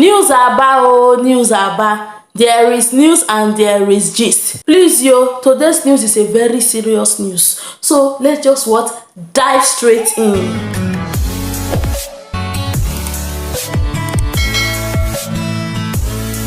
News aba oh, news aba. There is news and there is gist. Please yo, today's news is a very serious news. So let's just dive straight in.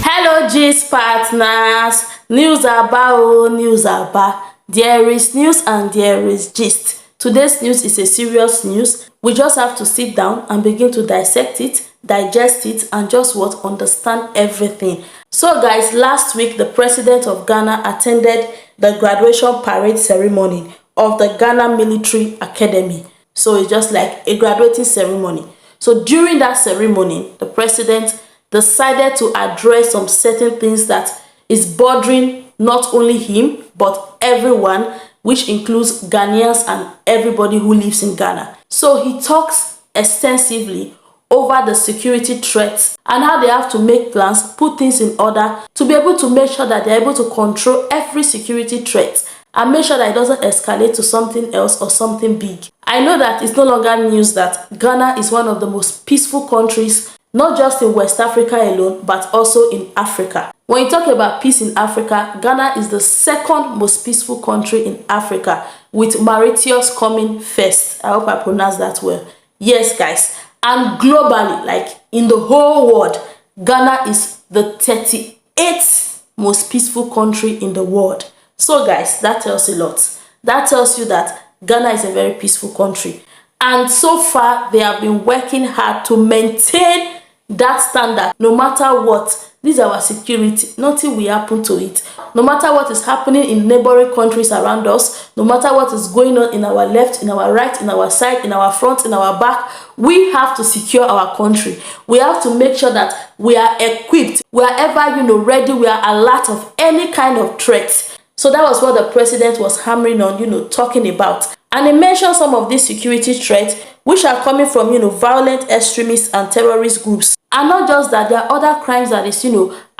Hello gist partners. News aba oh, news aba. There is news and there is gist. Today's news is a serious news. We just have to sit down and begin to dissect it, digest it, and just understand everything. So guys, last week the president of Ghana attended the graduation parade ceremony of the Ghana Military Academy. So it's just like a graduating ceremony. So during that ceremony, the president decided to address some certain things that is bothering not only him but everyone, which includes Ghanaians and everybody who lives in Ghana. So he talks extensively over the security threats and how they have to make plans, put things in order to be able to make sure that they're able to control every security threat and make sure that it doesn't escalate to something else or something big. I know that it's no longer news that Ghana is one of the most peaceful countries, not just in West Africa alone, but also in Africa. When you talk about peace in Africa, Ghana is the second most peaceful country in Africa, with Mauritius coming first. I hope I pronounced that well. Yes, guys. And globally, like in the whole world, Ghana is the 38th most peaceful country in the world. So guys, that tells a lot. That tells you that Ghana is a very peaceful country. And so far, they have been working hard to maintain that standard. No matter what, this is our security. Nothing will happen to it. No matter what is happening in neighboring countries around us, no matter what is going on in our left, in our right, in our side, in our front, in our back, we have to secure our country. We have to make sure that we are equipped. We are ever, ready. We are alert of any kind of threat. So that was what the president was hammering on, talking about. And he mentioned some of these security threats which are coming from, violent extremists and terrorist groups. And not just that, there are other crimes that is,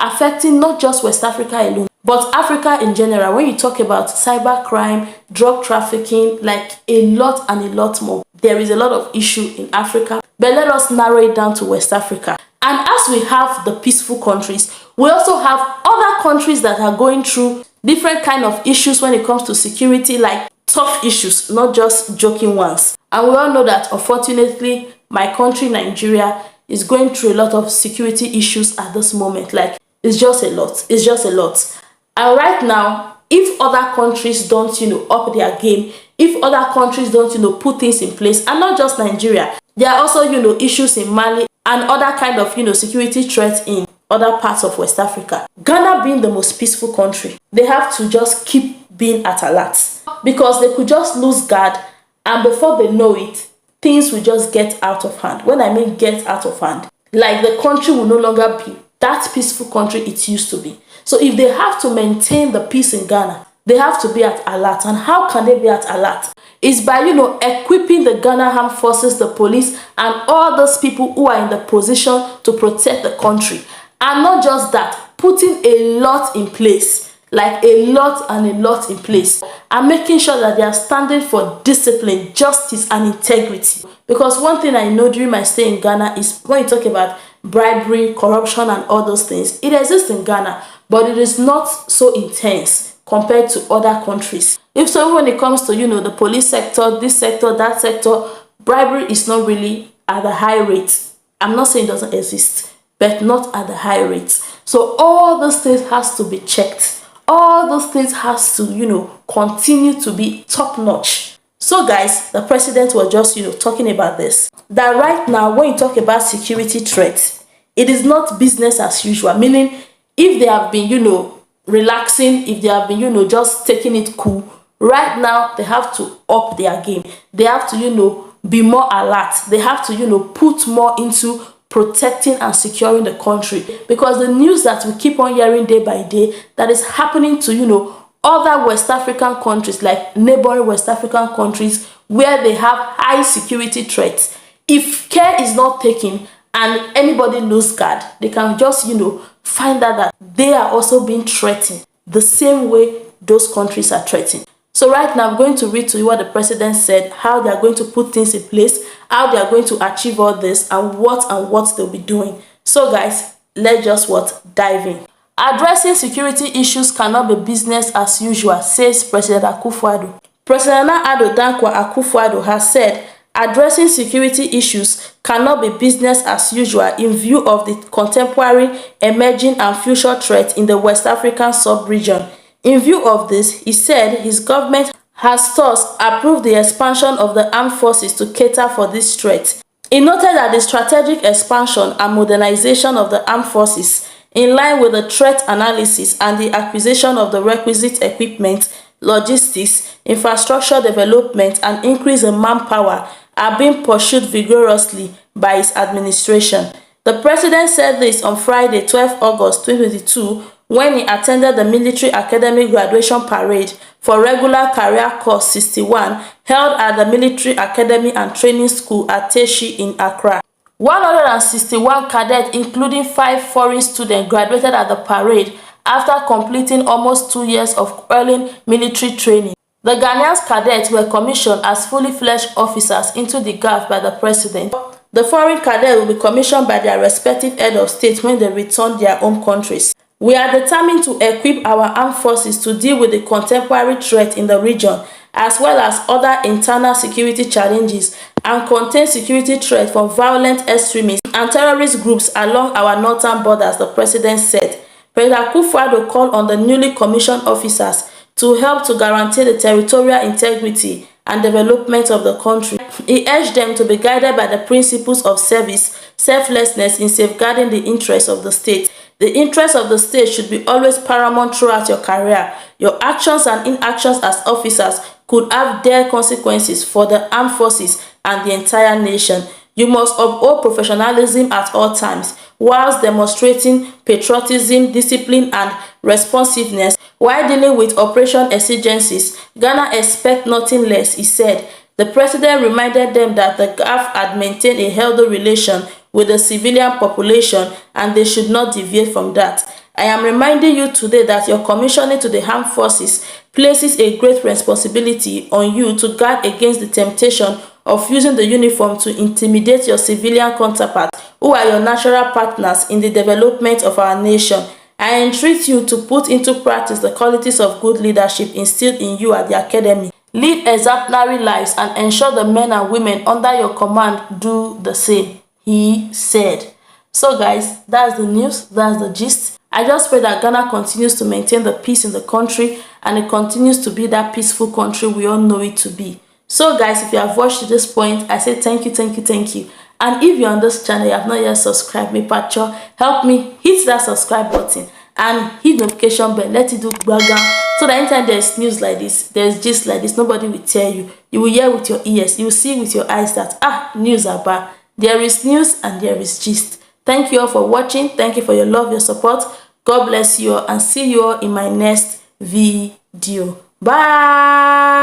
affecting not just West Africa alone, but Africa in general. When you talk about cyber crime, drug trafficking, like a lot and a lot more. There is a lot of issue in Africa, but let us narrow it down to West Africa. And as we have the peaceful countries, we also have other countries that are going through different kind of issues when it comes to security, like tough issues, not just joking ones. And we all know that, unfortunately, my country, Nigeria, is going through a lot of security issues at this moment. Like, it's just a lot. It's just a lot. And right now, if other countries don't, up their game, if other countries don't, put things in place, and not just Nigeria, there are also, issues in Mali and other kind of, security threats in other parts of West Africa. Ghana being the most peaceful country, they have to just keep being at alert, because they could just lose guard, and before they know it, things will just get out of hand. When I mean get out of hand, like the country will no longer be that peaceful country it used to be. So if they have to maintain the peace in Ghana, they have to be at alert. And how can they be at alert? It's by, equipping the Ghana Armed Forces, the police, and all those people who are in the position to protect the country. And not just that, putting a lot in place. Like a lot and a lot in place, and making sure that they are standing for discipline, justice, and integrity. Because one thing I know during my stay in Ghana is when you talk about bribery, corruption, and all those things, it exists in Ghana, but it is not so intense compared to other countries. If so, when it comes to, the police sector, this sector, that sector, bribery is not really at the high rate. I'm not saying it doesn't exist, but not at the high rate. So all those things has to be checked. All those things has to, continue to be top notch. So guys, the president was just, talking about this. That right now, when you talk about security threats, it is not business as usual. Meaning, if they have been, relaxing, if they have been, just taking it cool, right now, they have to up their game. They have to, be more alert. They have to, put more into protecting and securing the country, because the news that we keep on hearing day by day that is happening to other West African countries, like neighboring West African countries where they have high security threats, if care is not taken and anybody lose guard, they can just find out that they are also being threatened the same way those countries are threatened. So right now, I'm going to read to you what the president said, how they are going to put things in place, how they are going to achieve all this, and what they'll be doing. So guys, let's just dive in. Addressing security issues cannot be business as usual, says President Akufo-Addo. President Ado Dankwa Akufo-Addo has said addressing security issues cannot be business as usual in view of the contemporary, emerging and future threats in the West African sub-region. In view of this, he said his government has thus approved the expansion of the armed forces to cater for this threat. He noted that the strategic expansion and modernization of the armed forces, in line with the threat analysis and the acquisition of the requisite equipment, logistics, infrastructure development, and increase in manpower, are being pursued vigorously by his administration. The president said this on Friday, 12 August 2022, when he attended the Military Academy Graduation Parade for Regular Career Course 61 held at the Military Academy and Training School at Teshi in Accra. 161 cadets, including 5 foreign students, graduated at the parade after completing almost 2 years of early military training. The Ghanaian cadets were commissioned as fully fledged officers into the GAF by the president. The foreign cadets will be commissioned by their respective head of state when they return their home countries. We are determined to equip our armed forces to deal with the contemporary threat in the region, as well as other internal security challenges, and contain security threats from violent extremists and terrorist groups along our northern borders, the president said. President Akufo-Addo called on the newly commissioned officers to help to guarantee the territorial integrity and development of the country. He urged them to be guided by the principles of service, selflessness in safeguarding the interests of the state. The interests of the state should be always paramount throughout your career. Your actions and inactions as officers could have dire consequences for the armed forces and the entire nation. You must uphold professionalism at all times, whilst demonstrating patriotism, discipline, and responsiveness. While dealing with operation exigencies, Ghana expects nothing less, he said. The president reminded them that the GAF had maintained a healthy relation with the civilian population and they should not deviate from that. I am reminding you today that your commissioning to the armed forces places a great responsibility on you to guard against the temptation of using the uniform to intimidate your civilian counterparts who are your natural partners in the development of our nation. I entreat you to put into practice the qualities of good leadership instilled in you at the academy. Lead exemplary lives and ensure the men and women under your command do the same, he said. So guys, that's the news, that's the gist. I just pray that Ghana continues to maintain the peace in the country and it continues to be that peaceful country we all know it to be. So guys, if you have watched to this point, I say thank you, thank you, thank you. And if you're on this channel, you have not yet subscribed, me Pacho, help me hit that subscribe button and hit notification bell, let it do background, so that anytime there's news like this, there's gist like this, nobody will tell you. You will hear with your ears, you will see with your eyes that news are bad. There is news and there is gist. Thank you all for watching. Thank you for your love, your support. God bless you all and see you all in my next video. Bye.